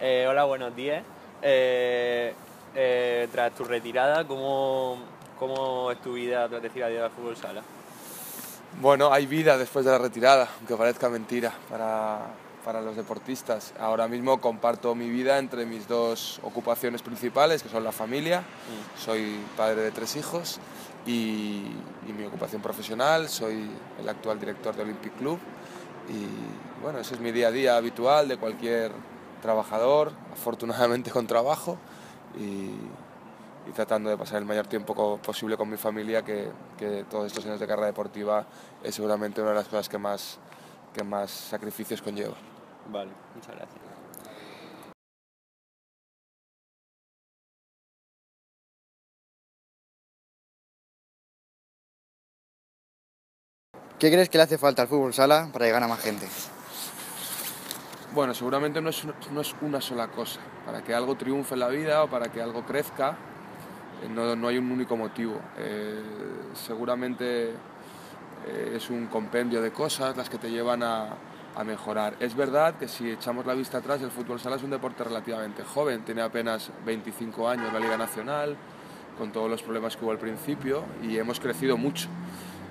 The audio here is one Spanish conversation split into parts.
Hola, buenos días. Tras tu retirada, ¿cómo es tu vida tras decir adiós al fútbol sala? Bueno, hay vida después de la retirada, aunque parezca mentira para los deportistas. Ahora mismo comparto mi vida entre mis dos ocupaciones principales, que son la familia. Soy padre de 3 hijos y mi ocupación profesional. Soy el actual director de Olympic Club. Y bueno, ese es mi día a día habitual de cualquier trabajador, afortunadamente con trabajo. Y tratando de pasar el mayor tiempo posible con mi familia, que todos estos años de carrera deportiva es seguramente una de las cosas que más sacrificios conlleva. Vale, muchas gracias. ¿Qué crees que le hace falta al fútbol sala para llegar a más gente? Bueno, seguramente no es una sola cosa. Para que algo triunfe en la vida o para que algo crezca, no hay un único motivo. Seguramente es un compendio de cosas las que te llevan a mejorar. Es verdad que si echamos la vista atrás, el fútbol sala es un deporte relativamente joven, tiene apenas 25 años la Liga Nacional, con todos los problemas que hubo al principio, y hemos crecido mucho.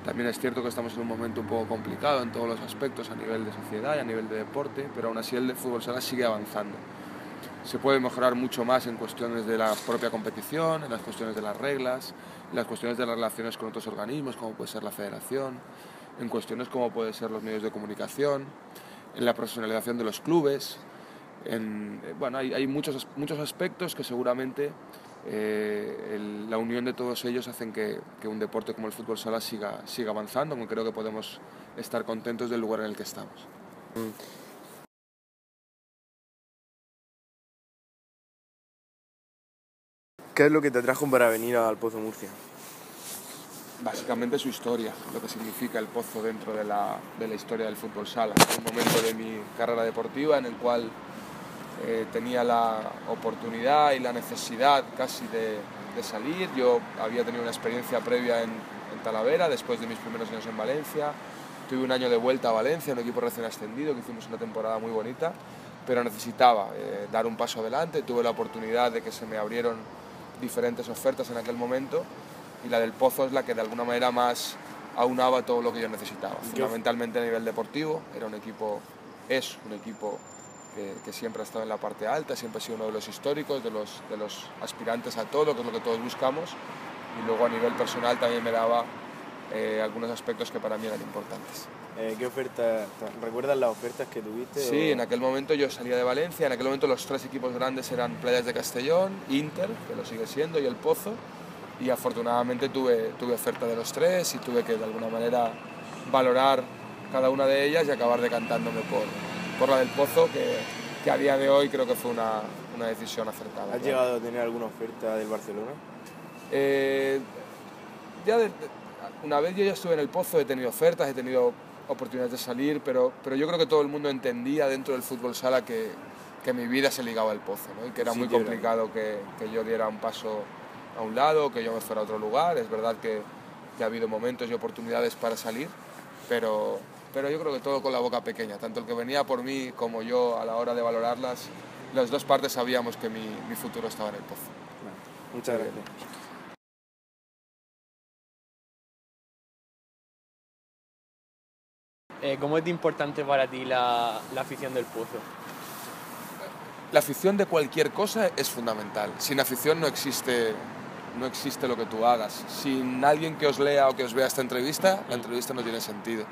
También es cierto que estamos en un momento un poco complicado en todos los aspectos, a nivel de sociedad y a nivel de deporte, pero aún así el fútbol sala sigue avanzando. Se puede mejorar mucho más en cuestiones de la propia competición, en las cuestiones de las reglas, en las cuestiones de las relaciones con otros organismos, como puede ser la federación, en cuestiones como pueden ser los medios de comunicación, en la profesionalización de los clubes. Bueno, hay muchos aspectos que seguramente la unión de todos ellos hacen que un deporte como el fútbol sala siga avanzando, aunque creo que podemos estar contentos del lugar en el que estamos. ¿Qué es lo que te trajo para venir al Pozo Murcia? Básicamente su historia, lo que significa el Pozo dentro de la historia del fútbol sala. Un momento de mi carrera deportiva en el cual tenía la oportunidad y la necesidad casi de salir. Yo había tenido una experiencia previa en Talavera, después de mis primeros años en Valencia. Tuve un año de vuelta a Valencia, un equipo recién ascendido, que hicimos una temporada muy bonita, pero necesitaba dar un paso adelante. Tuve la oportunidad de que se me abrieron diferentes ofertas en aquel momento, y la del Pozo es la que de alguna manera más aunaba todo lo que yo necesitaba. Fundamentalmente a nivel deportivo, es un equipo que siempre ha estado en la parte alta, siempre ha sido uno de los históricos, de los aspirantes a todo, que es lo que todos buscamos, y luego a nivel personal también me daba algunos aspectos que para mí eran importantes. ¿Qué oferta? ¿Recuerdas las ofertas que tuviste? Sí, en aquel momento yo salía de Valencia, en aquel momento los 3 equipos grandes eran Playas de Castellón, Inter, que lo sigue siendo, y el Pozo, y afortunadamente tuve oferta de los 3 y tuve que de alguna manera valorar cada una de ellas y acabar decantándome por la del Pozo, que a día de hoy creo que fue una decisión acertada. ¿Has llegado a tener alguna oferta del Barcelona? Una vez yo ya estuve en el Pozo, he tenido ofertas, he tenido oportunidades de salir, pero yo creo que todo el mundo entendía dentro del fútbol sala que mi vida se ligaba al Pozo, ¿no? Y que era muy complicado que yo diera un paso a un lado, que yo me fuera a otro lugar. Es verdad que ha habido momentos y oportunidades para salir, pero yo creo que todo con la boca pequeña, tanto el que venía por mí como yo a la hora de valorarlas, las dos partes sabíamos que mi futuro estaba en el Pozo. Muchas gracias. ¿Cómo es de importante para ti la afición del Pozo? La afición de cualquier cosa es fundamental. Sin afición no existe lo que tú hagas. Sin alguien que os lea o que os vea esta entrevista, la entrevista no tiene sentido.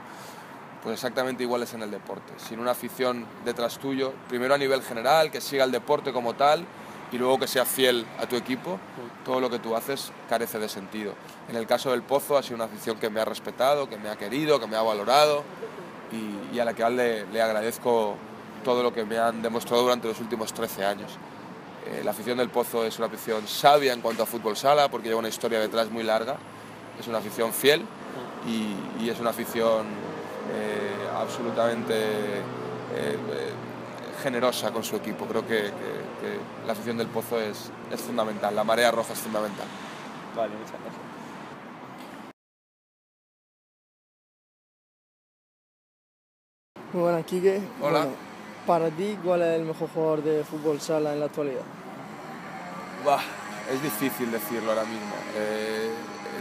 Pues exactamente igual es en el deporte. Sin una afición detrás tuyo, primero a nivel general, que siga el deporte como tal, y luego que sea fiel a tu equipo, todo lo que tú haces carece de sentido. En el caso del Pozo ha sido una afición que me ha respetado, que me ha querido, que me ha valorado, y a la que le agradezco todo lo que me han demostrado durante los últimos 13 años. La afición del Pozo es una afición sabia en cuanto a fútbol sala, porque lleva una historia detrás muy larga. Es una afición fiel y es una afición absolutamente generosa con su equipo. Creo que la afición del Pozo es fundamental, la marea roja es fundamental. Vale, muchas gracias. Muy buenas, Quique. Hola. Bueno, Para ti, ¿cuál es el mejor jugador de fútbol sala en la actualidad? Es difícil decirlo ahora mismo.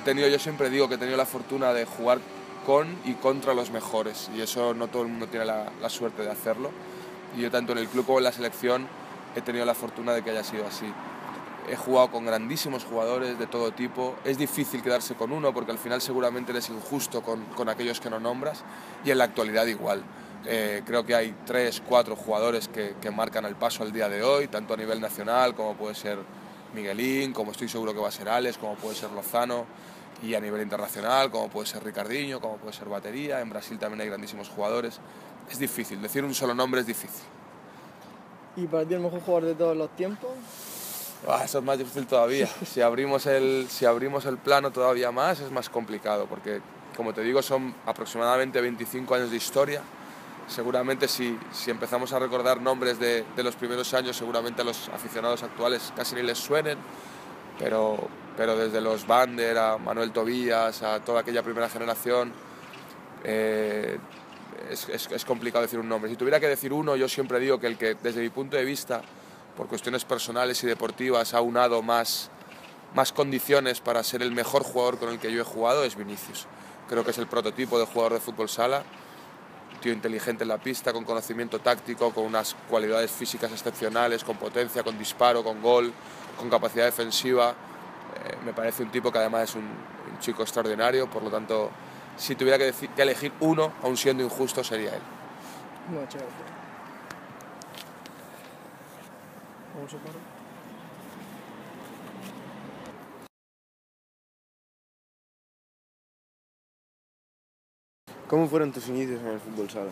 Yo siempre digo que he tenido la fortuna de jugar con y contra los mejores, y eso no todo el mundo tiene la suerte de hacerlo. Y yo tanto en el club como en la selección he tenido la fortuna de que haya sido así. He jugado con grandísimos jugadores de todo tipo. Es difícil quedarse con uno porque al final seguramente eres injusto con aquellos que no nombras, y en la actualidad igual. Creo que hay 3, 4 jugadores que marcan el paso al día de hoy, tanto a nivel nacional como puede ser Miguelín, como estoy seguro que va a ser Alex, como puede ser Lozano, y a nivel internacional como puede ser Ricardinho, como puede ser Batería. En Brasil también hay grandísimos jugadores. Es difícil, decir un solo nombre es difícil. ¿Y para ti el mejor jugador de todos los tiempos? Eso es más difícil todavía. Si abrimos el plano todavía más, es más complicado, porque, como te digo, son aproximadamente 25 años de historia. Seguramente si empezamos a recordar nombres de los primeros años, seguramente a los aficionados actuales casi ni les suenen, pero desde los Bander a Manuel Tobías, a toda aquella primera generación, es complicado decir un nombre. Si tuviera que decir uno, yo siempre digo que el que, desde mi punto de vista, por cuestiones personales y deportivas, ha unado más condiciones para ser el mejor jugador con el que yo he jugado, es Vinicius. Creo que es el prototipo de jugador de fútbol sala, un tío inteligente en la pista, con conocimiento táctico, con unas cualidades físicas excepcionales, con potencia, con disparo, con gol, con capacidad defensiva. Me parece un tipo que además es un chico extraordinario, por lo tanto, si tuviera que elegir uno, aun siendo injusto, sería él. Muchas gracias. Vamos a parar. ¿Cómo fueron tus inicios en el fútbol sala?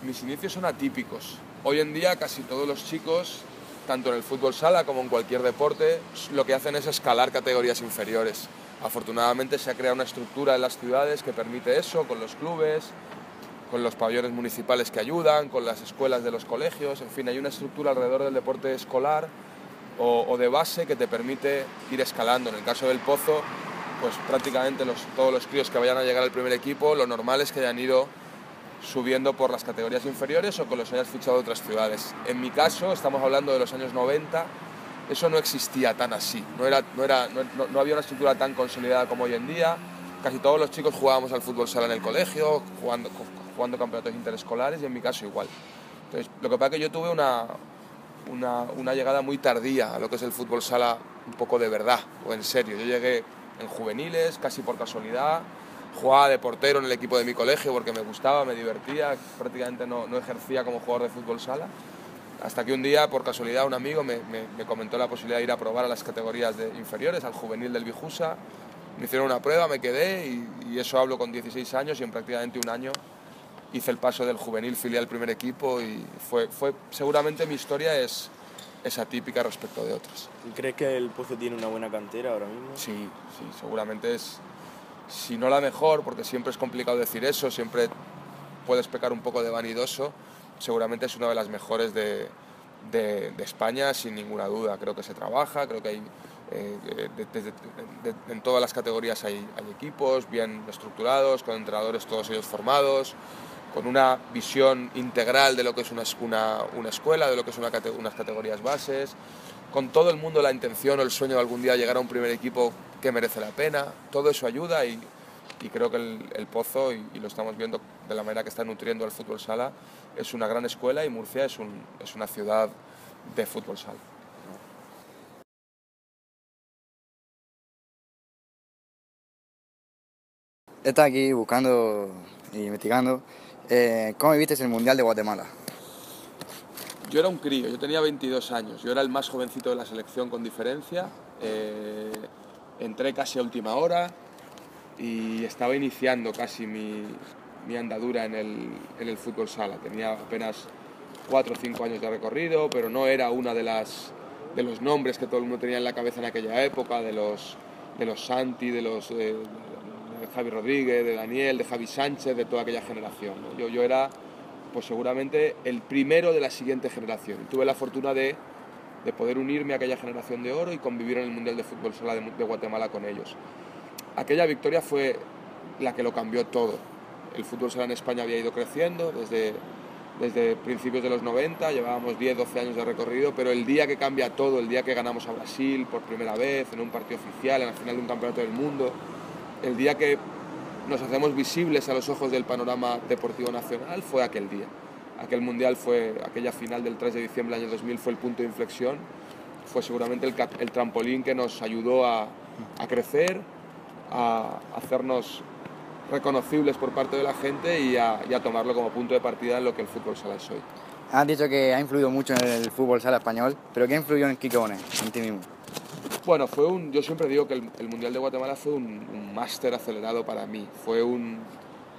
Mis inicios son atípicos. Hoy en día casi todos los chicos, tanto en el fútbol sala como en cualquier deporte, lo que hacen es escalar categorías inferiores. Afortunadamente se ha creado una estructura en las ciudades que permite eso, con los clubes, con los pabellones municipales que ayudan, con las escuelas de los colegios. En fin, hay una estructura alrededor del deporte escolar o de base que te permite ir escalando. En el caso del Pozo, pues prácticamente todos los críos que vayan a llegar al primer equipo, lo normal es que hayan ido subiendo por las categorías inferiores o que los hayas fichado de otras ciudades. En mi caso, estamos hablando de los años 90, eso no existía tan así, no había una estructura tan consolidada como hoy en día. Casi todos los chicos jugábamos al fútbol sala en el colegio, jugando campeonatos interescolares, y en mi caso igual. Entonces, lo que pasa es que yo tuve una llegada muy tardía a lo que es el fútbol sala, un poco de verdad o en serio. Yo llegué en juveniles, casi por casualidad. Jugaba de portero en el equipo de mi colegio porque me gustaba, me divertía, prácticamente no ejercía como jugador de fútbol sala, hasta que un día, por casualidad, un amigo me comentó la posibilidad de ir a probar a las categorías inferiores, al juvenil del Bijusa. Me hicieron una prueba, me quedé, y eso hablo con 16 años, y en prácticamente un año hice el paso del juvenil filial al primer equipo, y seguramente mi historia es atípica respecto de otras. ¿Crees que el Pozo tiene una buena cantera ahora mismo? Sí, seguramente es, si no la mejor, porque siempre es complicado decir eso, siempre puedes pecar un poco de vanidoso, seguramente es una de las mejores de España, sin ninguna duda. Creo que se trabaja, creo que hay, en todas las categorías hay equipos bien estructurados, con entrenadores todos ellos formados, con una visión integral de lo que es una escuela, de lo que son unas categorías bases, con todo el mundo la intención o el sueño de algún día llegar a un primer equipo que merece la pena. Todo eso ayuda, y creo que el Pozo, y lo estamos viendo de la manera que está nutriendo el fútbol sala, es una gran escuela, y Murcia es una ciudad de fútbol sala. Estás aquí buscando y investigando. ¿Cómo viviste el Mundial de Guatemala? Yo era un crío, yo tenía 22 años, yo era el más jovencito de la selección con diferencia. Entré casi a última hora y estaba iniciando casi mi andadura en el fútbol sala. Tenía apenas 4 o 5 años de recorrido, pero no era una de los nombres que todo el mundo tenía en la cabeza en aquella época, de los Santi, de Javi Rodríguez, de Daniel, de Javi Sánchez, de toda aquella generación, ¿no? Yo era, pues seguramente, el primero de la siguiente generación. Tuve la fortuna de poder unirme a aquella generación de oro y convivir en el Mundial de Fútbol Sala de Guatemala con ellos. Aquella victoria fue la que lo cambió todo. El fútbol sala en España había ido creciendo desde desde principios de los 90, llevábamos 10-12 años de recorrido, pero el día que cambia todo, el día que ganamos a Brasil por primera vez, en un partido oficial, en la final de un campeonato del mundo, el día que nos hacemos visibles a los ojos del panorama deportivo nacional, fue aquel día. Aquel mundial aquella final del 3 de diciembre del año 2000 fue el punto de inflexión, fue seguramente el trampolín que nos ayudó a crecer, a hacernos reconocibles por parte de la gente y a tomarlo como punto de partida en lo que el fútbol sala es hoy. Has dicho que ha influido mucho en el fútbol sala español, pero ¿qué influyó en Quique Bonet, en ti mismo? Bueno, yo siempre digo que el Mundial de Guatemala fue un máster acelerado para mí.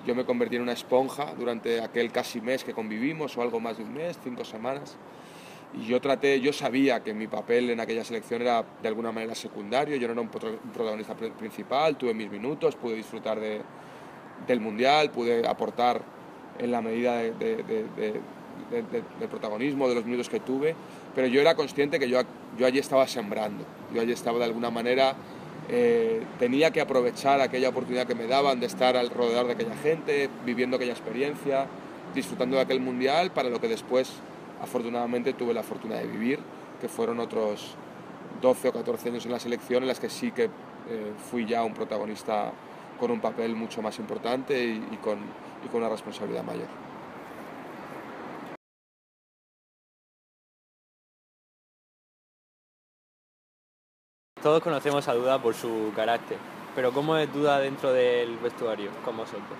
Yo me convertí en una esponja durante aquel casi mes que convivimos, o algo más de un mes, 5 semanas. Y yo sabía que mi papel en aquella selección era de alguna manera secundario, yo no era un protagonista principal, tuve mis minutos, pude disfrutar del Mundial, pude aportar en la medida de protagonismo, de los minutos que tuve, pero yo era consciente que yo allí estaba sembrando, yo allí estaba de alguna manera, tenía que aprovechar aquella oportunidad que me daban de estar alrededor de aquella gente, viviendo aquella experiencia, disfrutando de aquel Mundial, para lo que después afortunadamente tuve la fortuna de vivir, que fueron otros 12 o 14 años en la selección en las que sí que fui ya un protagonista con un papel mucho más importante y con una responsabilidad mayor. Todos conocemos a Duda por su carácter, pero ¿cómo es Duda dentro del vestuario con vosotros?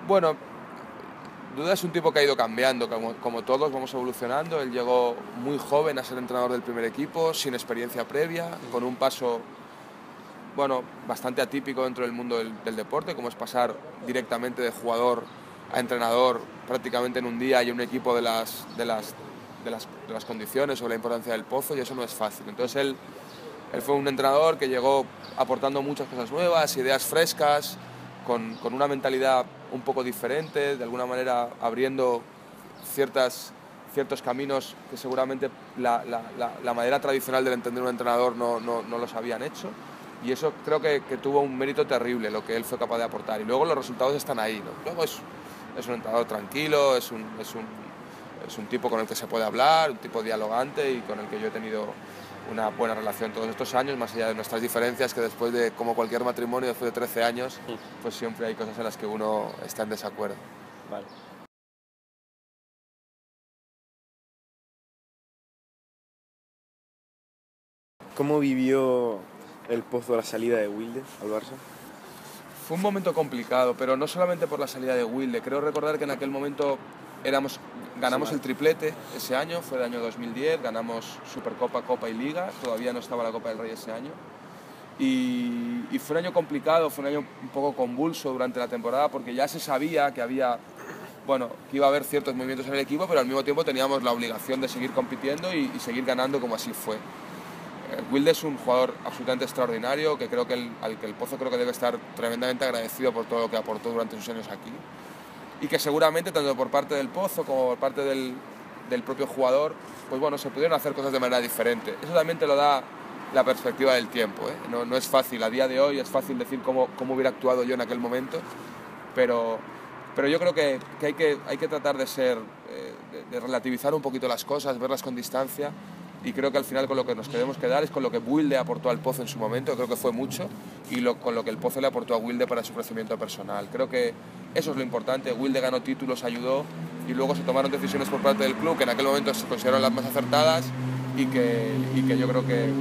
Bueno, Duda es un tipo que ha ido cambiando, como todos vamos evolucionando. Él llegó muy joven a ser entrenador del primer equipo, sin experiencia previa, con un paso bastante atípico dentro del mundo del deporte, como es pasar directamente de jugador a entrenador prácticamente en un día y un equipo de las condiciones o la importancia del Pozo, y eso no es fácil. Entonces él fue un entrenador que llegó aportando muchas cosas nuevas, ideas frescas, con una mentalidad un poco diferente, de alguna manera abriendo ciertos caminos que seguramente la manera tradicional de entender un entrenador no los habían hecho, y eso creo que tuvo un mérito terrible lo que él fue capaz de aportar, y luego los resultados están ahí, ¿no? Luego es un entrenador tranquilo, es un tipo con el que se puede hablar, un tipo dialogante y con el que yo he tenido una buena relación todos estos años, más allá de nuestras diferencias, que después de, como cualquier matrimonio, después de 13 años, pues siempre hay cosas en las que uno está en desacuerdo. Vale. ¿Cómo vivió el Pozo la salida de Wilde al Barça? Fue un momento complicado, pero no solamente por la salida de Wilde. Creo recordar que en aquel momento ganamos el triplete ese año, fue el año 2010, ganamos Supercopa, Copa y Liga, todavía no estaba la Copa del Rey ese año. Y fue un año complicado, fue un año un poco convulso durante la temporada, porque ya se sabía que que iba a haber ciertos movimientos en el equipo, pero al mismo tiempo teníamos la obligación de seguir compitiendo y seguir ganando, como así fue. Wilde es un jugador absolutamente extraordinario, que creo que al que el Pozo creo que debe estar tremendamente agradecido por todo lo que aportó durante sus años aquí, y que seguramente tanto por parte del Pozo como por parte del propio jugador, pues se pudieron hacer cosas de manera diferente. Eso también te lo da la perspectiva del tiempo, ¿eh? No es fácil, a día de hoy es fácil decir cómo hubiera actuado yo en aquel momento, pero yo creo que hay que tratar de relativizar un poquito las cosas, verlas con distancia, y creo que al final con lo que nos queremos quedar es con lo que Wilde aportó al Pozo en su momento, creo que fue mucho, y con lo que el Pozo le aportó a Wilde para su crecimiento personal. Creo que eso es lo importante. Wilde ganó títulos, ayudó, y luego se tomaron decisiones por parte del club que en aquel momento se consideraron las más acertadas y que yo creo que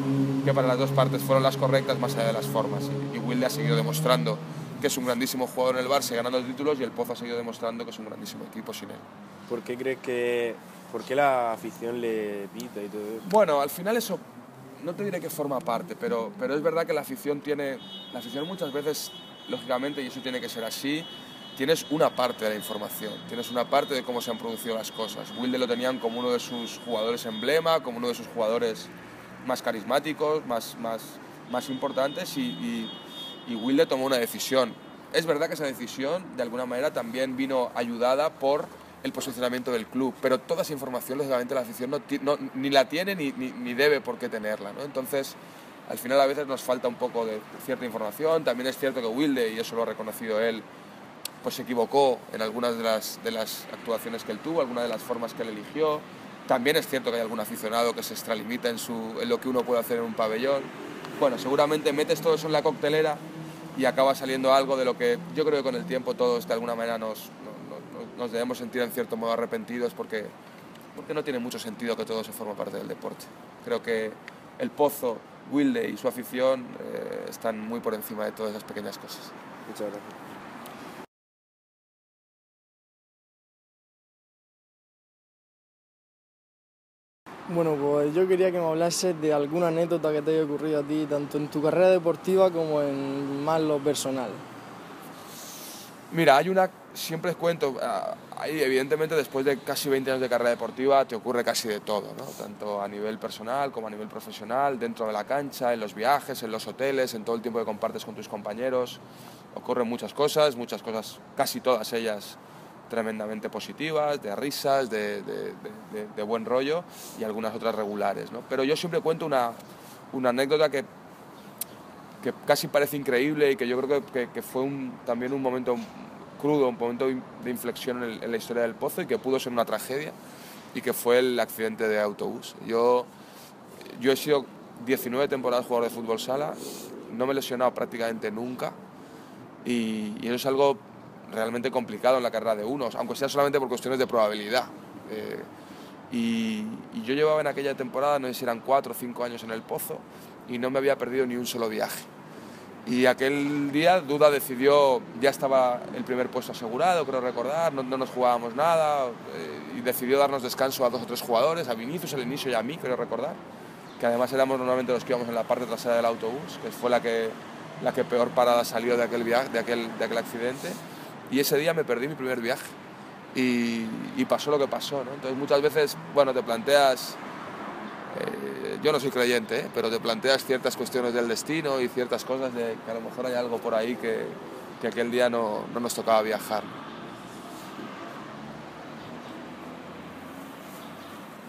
para las dos partes fueron las correctas, más allá de las formas. Y Wilde ha seguido demostrando que es un grandísimo jugador en el Barça, ganando títulos, y el Pozo ha seguido demostrando que es un grandísimo equipo sin él. ¿Por qué crees por qué la afición le pita y todo eso? Bueno, al final eso no te diré que forma parte, pero es verdad que la afición muchas veces, lógicamente, y eso tiene que ser así, tienes una parte de la información, tienes una parte de cómo se han producido las cosas. Wilde lo tenían como uno de sus jugadores emblema, como uno de sus jugadores más carismáticos, más importantes, y Wilde tomó una decisión. Es verdad que esa decisión, de alguna manera, también vino ayudada por el posicionamiento del club, pero toda esa información, lógicamente, la afición ni la tiene ni debe por qué tenerla, ¿no? Entonces, al final a veces nos falta un poco de cierta información. También es cierto que Wilde, y eso lo ha reconocido él, pues se equivocó en algunas de las actuaciones que él tuvo, algunas de las formas que él eligió. También es cierto que hay algún aficionado que se extralimita en lo que uno puede hacer en un pabellón. Bueno, seguramente metes todo eso en la coctelera y acaba saliendo algo de lo que yo creo que con el tiempo todos de alguna manera nos debemos sentir en cierto modo arrepentidos porque no tiene mucho sentido que todo eso forme parte del deporte. Creo que el Pozo, Wilde y su afición están muy por encima de todas esas pequeñas cosas. Muchas gracias. Bueno, pues yo quería que me hablases de alguna anécdota que te haya ocurrido a ti, tanto en tu carrera deportiva como en más lo personal. Mira, siempre les cuento, evidentemente después de casi 20 años de carrera deportiva te ocurre casi de todo, ¿no? Tanto a nivel personal como a nivel profesional, dentro de la cancha, en los viajes, en los hoteles, en todo el tiempo que compartes con tus compañeros. Ocurren muchas cosas, casi todas ellas tremendamente positivas, de risas, de buen rollo y algunas otras regulares, ¿no? Pero yo siempre cuento una anécdota que casi parece increíble y que yo creo que fue también un momento crudo, un momento de inflexión en la historia del Pozo y que pudo ser una tragedia, y que fue el accidente de autobús. Yo he sido 19 temporadas jugador de fútbol sala, no me he lesionado prácticamente nunca, y eso es algo realmente complicado en la carrera de unos, aunque sea solamente por cuestiones de probabilidad. Y yo llevaba en aquella temporada, no sé si eran 4 o 5 años en el Pozo, y no me había perdido ni un solo viaje. Y aquel día Duda decidió, ya estaba el primer puesto asegurado, creo recordar, no nos jugábamos nada, y decidió darnos descanso a 2 o 3 jugadores, a Vinicius, al inicio, y a mí, creo recordar, que además éramos normalmente los que íbamos en la parte trasera del autobús, que fue la que peor parada salió de aquel accidente, y ese día me perdí mi primer viaje, y pasó lo que pasó, ¿no? Entonces muchas veces, bueno, te planteas... yo no soy creyente, pero te planteas ciertas cuestiones del destino y ciertas cosas de que a lo mejor hay algo por ahí que aquel día no nos tocaba viajar.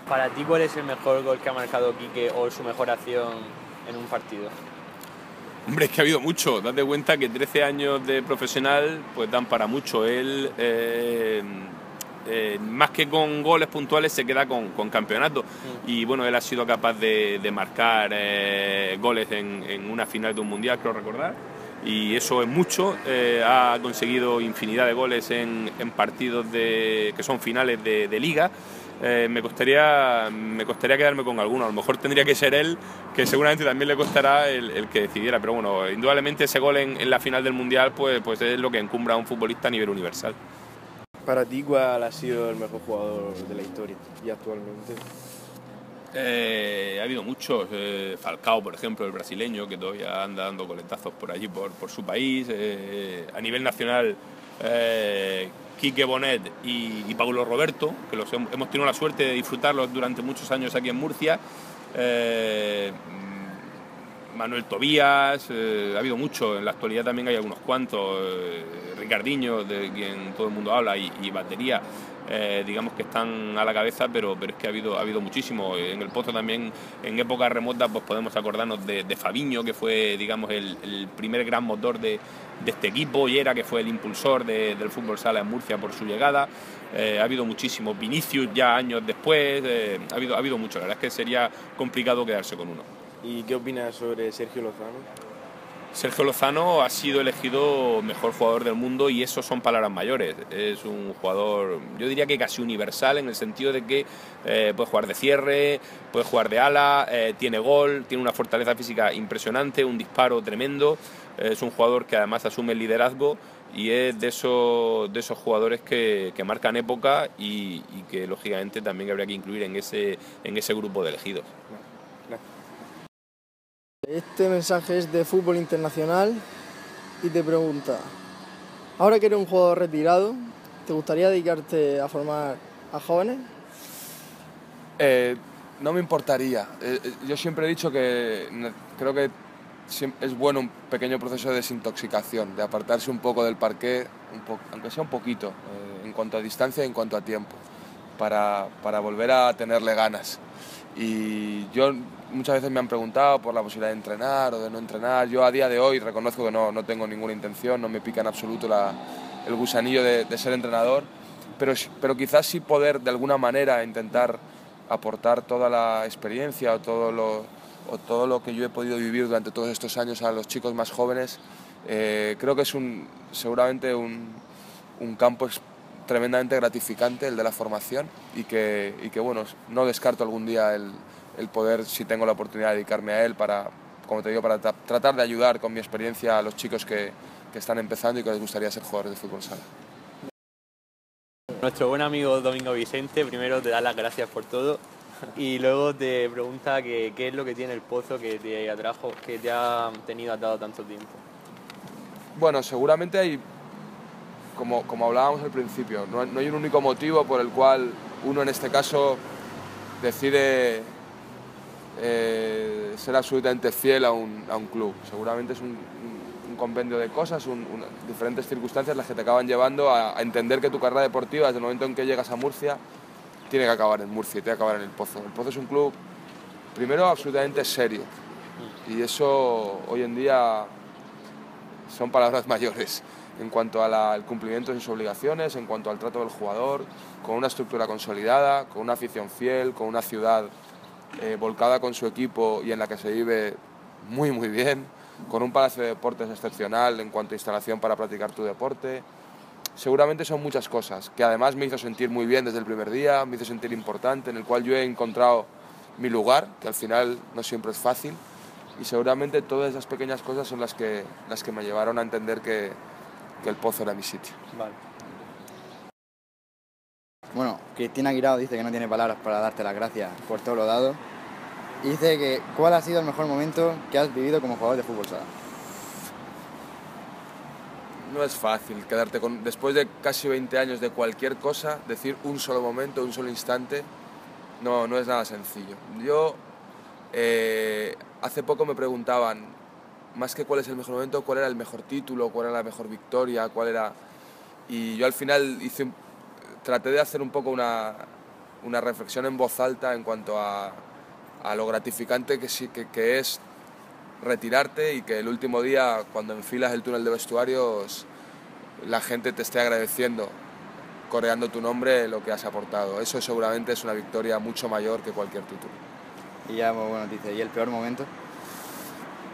Para ti, ¿cuál es el mejor gol que ha marcado Quique o su mejor acción en un partido? Hombre, es que ha habido mucho. Date cuenta que 13 años de profesional pues dan para mucho. Él, más que con goles puntuales, se queda con campeonato. Y bueno, él ha sido capaz de marcar goles en una final de un mundial, creo recordar. Y eso es mucho. Ha conseguido infinidad de goles en partidos que son finales de liga. Me costaría quedarme con alguno. A lo mejor tendría que ser él, que seguramente también le costará el que decidiera. Pero bueno, indudablemente ese gol en la final del mundial pues es lo que encumbra a un futbolista a nivel universal. Para ti, ¿cuál ha sido el mejor jugador de la historia y actualmente? Ha habido muchos. Falcao, por ejemplo, el brasileño, que todavía anda dando coletazos por allí, por su país. A nivel nacional, Quique Bonet y Paulo Roberto, que hemos tenido la suerte de disfrutarlos durante muchos años aquí en Murcia. Manuel Tobías, ha habido mucho, en la actualidad también hay algunos cuantos, Ricardinho, de quien todo el mundo habla, y Batería, digamos que están a la cabeza, pero es que ha habido muchísimo. En el Pozo también, en épocas remotas, pues podemos acordarnos de Fabiño, que fue, digamos, el primer gran motor de este equipo, Yera, que fue el impulsor del fútbol sala en Murcia por su llegada. Ha habido muchísimo. Vinicius ya años después, ha habido mucho. La verdad es que sería complicado quedarse con uno. ¿Y qué opinas sobre Sergio Lozano? Sergio Lozano ha sido elegido mejor jugador del mundo, y eso son palabras mayores. Es un jugador, yo diría que casi universal, en el sentido de que puede jugar de cierre, puede jugar de ala, tiene gol, tiene una fortaleza física impresionante, un disparo tremendo. Es un jugador que además asume el liderazgo, y es de esos jugadores que marcan época y que lógicamente también habría que incluir en ese grupo de elegidos. Este mensaje es de Fútbol Internacional y te pregunta: ahora que eres un jugador retirado, ¿te gustaría dedicarte a formar a jóvenes? No me importaría. Yo siempre he dicho que creo que es bueno un pequeño proceso de desintoxicación, de apartarse un poco del parqué, aunque sea un poquito, en cuanto a distancia y en cuanto a tiempo, para volver a tenerle ganas. Y muchas veces me han preguntado por la posibilidad de entrenar o de no entrenar. Yo a día de hoy reconozco que no tengo ninguna intención, no me pica en absoluto el gusanillo de ser entrenador, pero quizás sí poder de alguna manera intentar aportar toda la experiencia o todo lo que yo he podido vivir durante todos estos años a los chicos más jóvenes. Creo que es seguramente un campo tremendamente gratificante, el de la formación, y que bueno, no descarto algún día el poder, si tengo la oportunidad, de dedicarme a él para, como te digo, para tratar de ayudar con mi experiencia a los chicos que están empezando y que les gustaría ser jugadores de fútbol sala. Nuestro buen amigo Domingo Vicente primero te da las gracias por todo y luego te pregunta qué es lo que tiene el Pozo que te atrajo, que te ha tenido atado tanto tiempo. Bueno, seguramente hay, como hablábamos al principio, no hay un único motivo por el cual uno en este caso decide ser absolutamente fiel a un club. Seguramente es un compendio de cosas, diferentes circunstancias las que te acaban llevando a entender que tu carrera deportiva, desde el momento en que llegas a Murcia, tiene que acabar en Murcia y tiene que acabar en el Pozo. El Pozo es un club, primero, absolutamente serio, y eso hoy en día son palabras mayores en cuanto al cumplimiento de sus obligaciones, en cuanto al trato del jugador, con una estructura consolidada, con una afición fiel, con una ciudad volcada con su equipo y en la que se vive muy muy bien, con un palacio de deportes excepcional en cuanto a instalación para practicar tu deporte. Seguramente son muchas cosas que además me hizo sentir muy bien desde el primer día, me hizo sentir importante, en el cual yo he encontrado mi lugar, que al final no siempre es fácil, y seguramente todas esas pequeñas cosas son las que me llevaron a entender que el Pozo era mi sitio. Vale. Bueno, Cristina Guirao dice que no tiene palabras para darte las gracias por todo lo dado. Y dice que ¿cuál ha sido el mejor momento que has vivido como jugador de fútbol sala? No es fácil quedarte después de casi 20 años de cualquier cosa, decir un solo momento, un solo instante, no es nada sencillo. Yo, hace poco me preguntaban, más que cuál es el mejor momento, cuál era el mejor título, cuál era la mejor victoria, cuál era... Y yo al final traté de hacer un poco una reflexión en voz alta en cuanto a lo gratificante que es retirarte y que el último día, cuando enfilas el túnel de vestuarios, la gente te esté agradeciendo, coreando tu nombre, lo que has aportado. Eso seguramente es una victoria mucho mayor que cualquier título. Y ya, bueno, dice, ¿y el peor momento?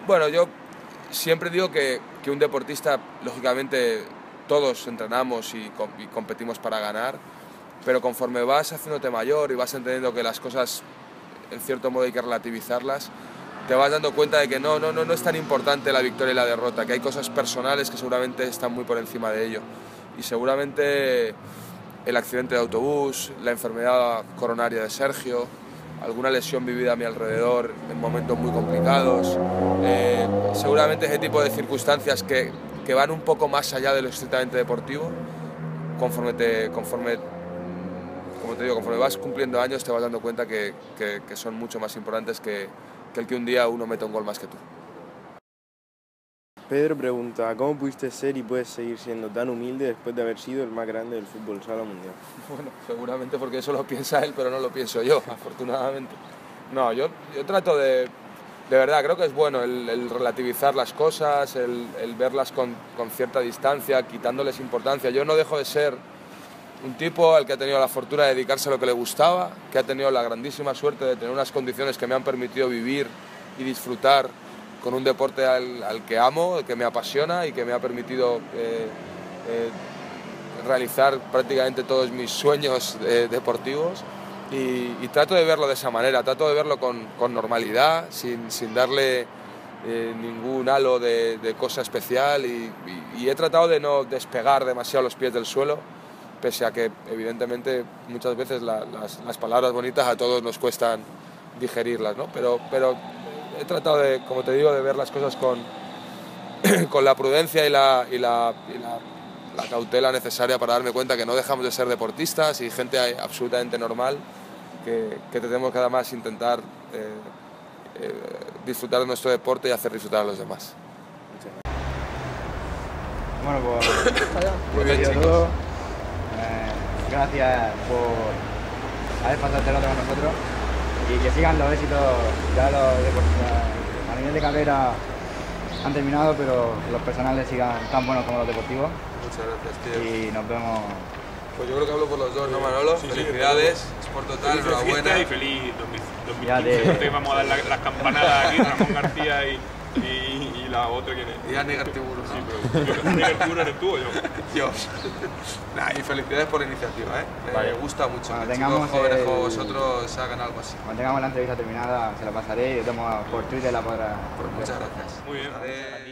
Bueno, yo siempre digo que un deportista, lógicamente, todos entrenamos y competimos para ganar, pero conforme vas haciéndote mayor y vas entendiendo que las cosas, en cierto modo, hay que relativizarlas, te vas dando cuenta de que no es tan importante la victoria y la derrota, que hay cosas personales que seguramente están muy por encima de ello. Y seguramente el accidente de autobús, la enfermedad coronaria de Sergio, alguna lesión vivida a mi alrededor en momentos muy complicados, seguramente ese tipo de circunstancias que van un poco más allá de lo estrictamente deportivo, conforme vas cumpliendo años te vas dando cuenta que son mucho más importantes que el que un día uno meta un gol más que tú. Pedro pregunta, ¿cómo pudiste ser y puedes seguir siendo tan humilde después de haber sido el más grande del fútbol sala mundial? Bueno, seguramente porque eso lo piensa él, pero no lo pienso yo, afortunadamente. No, yo trato de verdad, creo que es bueno el relativizar las cosas, el verlas con cierta distancia, quitándoles importancia. Yo no dejo de ser un tipo al que ha tenido la fortuna de dedicarse a lo que le gustaba, que ha tenido la grandísima suerte de tener unas condiciones que me han permitido vivir y disfrutar con un deporte al que amo, que me apasiona y que me ha permitido realizar prácticamente todos mis sueños deportivos. Y trato de verlo de esa manera, trato de verlo con normalidad, sin darle ningún halo de cosa especial y he tratado de no despegar demasiado los pies del suelo, pese a que evidentemente muchas veces las palabras bonitas a todos nos cuestan digerirlas, ¿no? Pero he tratado de, como te digo, de ver las cosas con la prudencia y la cautela necesaria para darme cuenta que no dejamos de ser deportistas y gente absolutamente normal, que tenemos que además intentar disfrutar de nuestro deporte y hacer disfrutar a los demás. Bueno, pues Muy bien, chicos. todo. Gracias por haber pasado este rato con nosotros y que sigan los éxitos ya los deportistas a nivel de carrera han terminado, pero que los personales sigan tan buenos como los deportivos. Muchas gracias, tío. Y nos vemos. Pues yo creo que hablo por los dos, ¿no, Manolo? Sí, felicidades, Sport Total, Feliz fiesta enhorabuena. y feliz 2015. Ya de- Vamos a dar las campanadas aquí, Ramón García y la otra que Y a Negartiburu, Sí, ¿no? pero yo eres tú o yo. Yo. Nah, y felicidades por la iniciativa, ¿eh? Vale. Me gusta mucho Cuando que tengamos chicos jóvenes el- como vosotros hagan algo así. Cuando tengamos la entrevista terminada, se la pasaré y por Twitter la podrá. Pues muchas gracias. Muy bien. Adiós.